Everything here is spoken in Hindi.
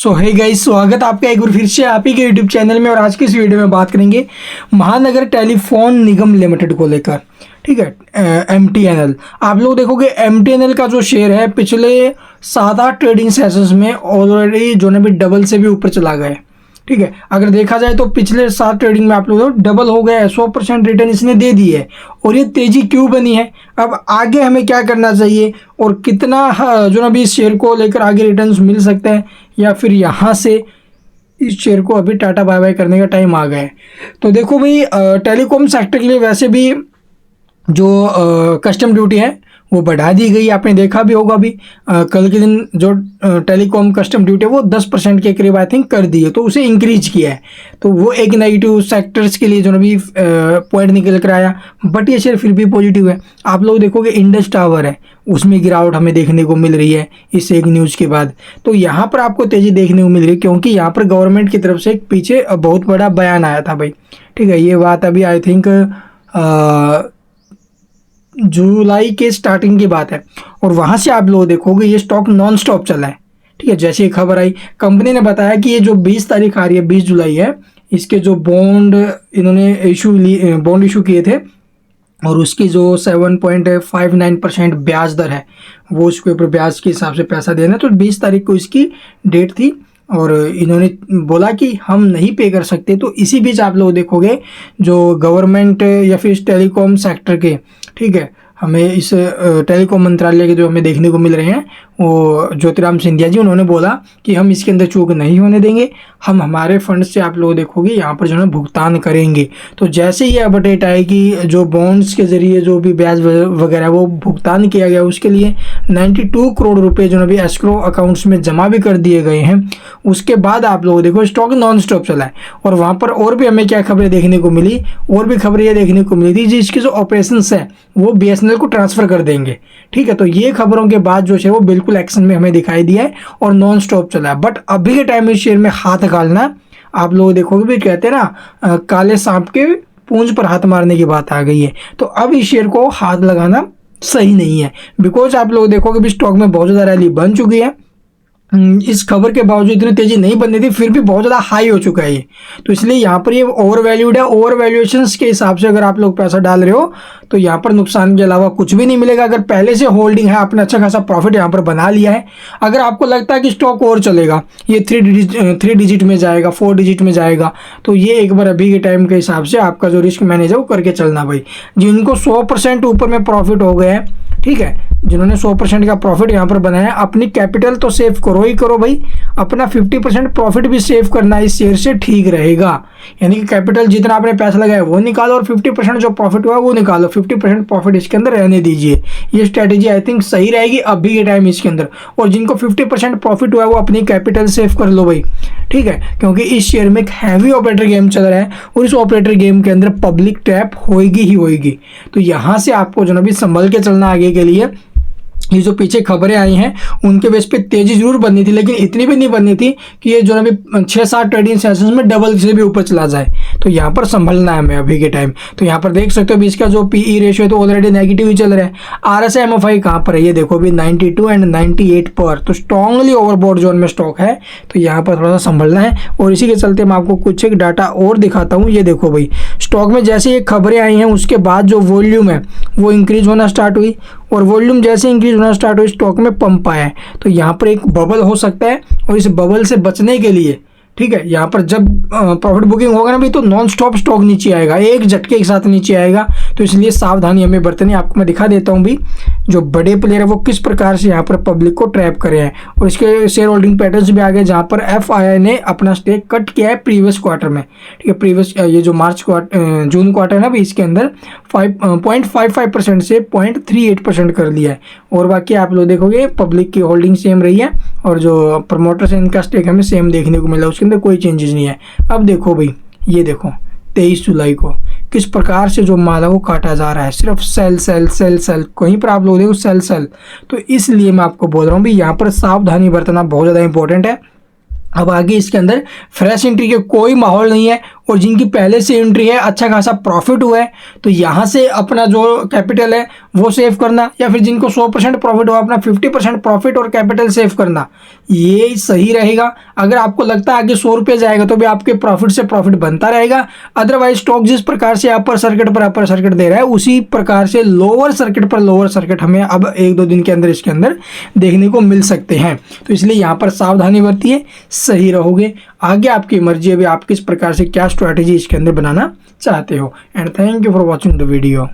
सो हे गाइस, स्वागत आपका एक बार फिर से आप ही के यूट्यूब चैनल में। और आज की इस वीडियो में बात करेंगे महानगर टेलीफोन निगम लिमिटेड को लेकर। ठीक है, MTNL। आप लोग देखोगे MTNL का जो शेयर है पिछले 7-8 ट्रेडिंग सेशंस में ऑलरेडी जो है भी डबल से भी ऊपर चला गया है। ठीक है, अगर देखा जाए तो पिछले 7 ट्रेडिंग में आप लोग डबल हो गया है, 100% रिटर्न इसने दे दी है। और ये तेजी क्यों बनी है, अब आगे हमें क्या करना चाहिए और कितना जो ना भी इस शेयर को लेकर आगे रिटर्न्स मिल सकते हैं, या फिर यहाँ से इस शेयर को अभी टाटा बाय बाय करने का टाइम आ गया है। तो देखो भाई, टेलीकॉम सेक्टर के लिए वैसे भी जो कस्टम ड्यूटी है वो बढ़ा दी गई। आपने देखा भी होगा अभी कल के दिन जो टेलीकॉम कस्टम ड्यूटी है वो 10% के करीब आई थिंक कर दी है, तो उसे इंक्रीज किया है। तो वो एक नेगेटिव सेक्टर्स के लिए जो भी पॉइंट निकल कर आया, बट ये शेयर फिर भी पॉजिटिव है। आप लोग देखोगे इंडस टावर है, उसमें गिरावट हमें देखने को मिल रही है इस एक न्यूज़ के बाद। तो यहाँ पर आपको तेज़ी देखने को मिल रही है, क्योंकि यहाँ पर गवर्नमेंट की तरफ से एक पीछे बहुत बड़ा बयान आया था भाई। ठीक है, ये बात अभी आई थिंक जुलाई के स्टार्टिंग की बात है, और वहाँ से आप लोग देखोगे ये स्टॉक नॉन स्टॉप चला है। ठीक है, जैसे खबर आई कंपनी ने बताया कि ये जो 20 तारीख आ रही है, 20 जुलाई है, इसके जो बॉन्ड इन्होंने बॉन्ड इशू किए थे और उसकी जो 7.59% ब्याज दर है वो उसके ऊपर ब्याज के हिसाब से पैसा देना। तो 20 तारीख को इसकी डेट थी और इन्होंने बोला कि हम नहीं पे कर सकते। तो इसी बीच आप लोग देखोगे जो गवर्नमेंट या फिर इस टेलीकॉम सेक्टर के, ठीक है, हमें इस टेलीकॉम मंत्रालय के जो हमें देखने को मिल रहे हैं, वो ज्योतिराम सिंधिया जी, उन्होंने बोला कि हम इसके अंदर चूक नहीं होने देंगे, हम हमारे फंड से आप लोग देखोगे यहाँ पर जो है भुगतान करेंगे। तो जैसे ही अपडेट आए कि जो बॉन्ड्स के जरिए जो भी ब्याज वगैरह वो भुगतान किया गया, उसके लिए 92 करोड़ रुपए जो अभी एस्क्रो अकाउंट्स में जमा भी कर दिए गए हैं, उसके बाद आप लोग देखो स्टॉक नॉन स्टॉप चला है। और वहाँ पर और भी हमें क्या खबरें देखने को मिली, और भी खबरें ये देखने को मिली थी जिसके जो ऑपरेशंस है वो BSNL को ट्रांसफ़र कर देंगे। ठीक है, तो ये खबरों के बाद जो है वो बिल्कुल एक्शन में हमें दिखाई दिया है और नॉन स्टॉप चला है। बट अभी के टाइम में शेयर में हाथ डालना, आप लोग देखोगे भी कहते हैं ना काले सांप के पूंछ पर हाथ मारने की बात आ गई है। तो अब इस शेयर को हाथ लगाना सही नहीं है, बिकॉज आप लोग देखोगे भी स्टॉक में बहुत ज़्यादा रैली बन चुकी है। इस खबर के बावजूद इतनी तेजी नहीं बननी थी, फिर भी बहुत ज़्यादा हाई हो चुका है ये। तो इसलिए यहाँ पर ये ओवर वैल्यूड है। ओवर वैल्यूएशंस के हिसाब से अगर आप लोग पैसा डाल रहे हो तो यहाँ पर नुकसान के अलावा कुछ भी नहीं मिलेगा। अगर पहले से होल्डिंग है, आपने अच्छा खासा प्रॉफिट यहाँ पर बना लिया है, अगर आपको लगता है कि स्टॉक और चलेगा, ये 3 डिजिट में जाएगा, 4 डिजिट में जाएगा, तो ये एक बार अभी के टाइम के हिसाब से आपका जो रिस्क मैनेज है वो करके चलना भाई। जिनको 100% ऊपर में प्रॉफिट हो गया है, ठीक है, जिन्होंने 100% का प्रॉफिट यहाँ पर बनाया, अपनी कैपिटल तो सेव करो ही करो भाई, अपना 50% प्रॉफिट भी सेव करना इस शेयर से ठीक रहेगा। यानी कि कैपिटल जितना आपने पैसा लगाया वो निकालो और 50% जो प्रॉफिट हुआ वो निकालो, 50% प्रॉफिट इसके अंदर रहने दीजिए। ये स्ट्रैटेजी आई थिंक सही रहेगी अभी के टाइम इसके अंदर। और जिनको 50% प्रॉफिट हुआ वो अपनी कैपिटल सेव कर लो भाई। ठीक है, क्योंकि इस शेयर में एक हैवी ऑपरेटर गेम चल रहा है और इस ऑपरेटर गेम के अंदर पब्लिक टैप होएगी ही होएगी। तो यहाँ से आपको जो ना भी संभल के चलना आगे के लिए। ये जो पीछे खबरें आई हैं उनके बेस पे तेजी जरूर बननी थी, लेकिन इतनी भी नहीं बननी थी कि ये जो अभी 6-7 ट्रेडिंग सेशंस में डबल से भी ऊपर चला जाए। तो यहाँ पर संभलना है हमें अभी के टाइम। तो यहाँ पर देख सकते हो अभी इसका जो PE रेशियो है तो ऑलरेडी नेगेटिव ही चल रहा है। RSI MFI कहाँ पर है ये देखो अभी 92 एंड 98 पर, तो स्ट्रांगली ओवरबॉट जोन में स्टॉक है। तो यहाँ पर थोड़ा सा संभलना है। और इसी के चलते मैं आपको कुछ एक डाटा और दिखाता हूँ। ये देखो भाई, स्टॉक में जैसे ये खबरें आई हैं उसके बाद जो वॉल्यूम है वो इंक्रीज होना स्टार्ट हुई, और वॉल्यूम जैसे इंक्रीज होना स्टार्ट हुई स्टॉक में पंप आया है। तो यहाँ पर एक बबल हो सकता है, और इस बबल से बचने के लिए, ठीक है, यहाँ पर जब प्रॉफिट बुकिंग होगा ना भाई तो नॉन स्टॉप स्टॉक नीचे आएगा, एक झटके के साथ नीचे आएगा। तो इसलिए सावधानी हमें बरतनी। आपको मैं दिखा देता हूँ भाई जो बड़े प्लेयर है वो किस प्रकार से यहाँ पर पब्लिक को ट्रैप करे हैं, और इसके शेयर होल्डिंग पैटर्न्स भी आ गए जहाँ पर FII ने अपना स्टेक कट किया है प्रीवियस क्वार्टर में। ठीक है, प्रीवियस ये जो जून क्वार्टर है ना भाई, इसके अंदर 0.55% से 0.38% कर लिया है। और बाकी आप लोग देखोगे पब्लिक की होल्डिंग सेम रही है, और जो प्रमोटर्स है इनका स्टेक हमें सेम देखने को मिला, उसके अंदर कोई चेंजेस नहीं है। अब देखो भाई, ये देखो 23 जुलाई को किस प्रकार से जो माल है वो काटा जा रहा है, सिर्फ सेल सेल सेल सेल, कहीं पर आप लोग देखो सेल सेल। तो इसलिए मैं आपको बोल रहा हूँ भाई यहाँ पर सावधानी बरतना बहुत ज़्यादा इंपॉर्टेंट है। अब आगे इसके अंदर फ्रेश एंट्री के कोई माहौल नहीं है, और जिनकी पहले से एंट्री है, अच्छा खासा प्रॉफिट हुआ है, तो यहाँ से अपना जो कैपिटल है वो सेव करना, या फिर जिनको 100% प्रॉफिट हुआ अपना 50% प्रॉफिट और कैपिटल सेव करना, ये सही रहेगा। अगर आपको लगता है आगे 100 रुपये जाएगा तो भी आपके प्रॉफिट से प्रॉफिट बनता रहेगा। अदरवाइज स्टॉक जिस प्रकार से अपर सर्किट दे रहा है उसी प्रकार से लोअर सर्किट हमें अब 1-2 दिन के अंदर इसके अंदर देखने को मिल सकते हैं। तो इसलिए यहाँ पर सावधानी बरतिए, सही रहोगे। आगे आपकी मर्जी, अभी आप किस प्रकार से क्या स्ट्रैटेजी इसके अंदर बनाना चाहते हो। And thank you for watching the video.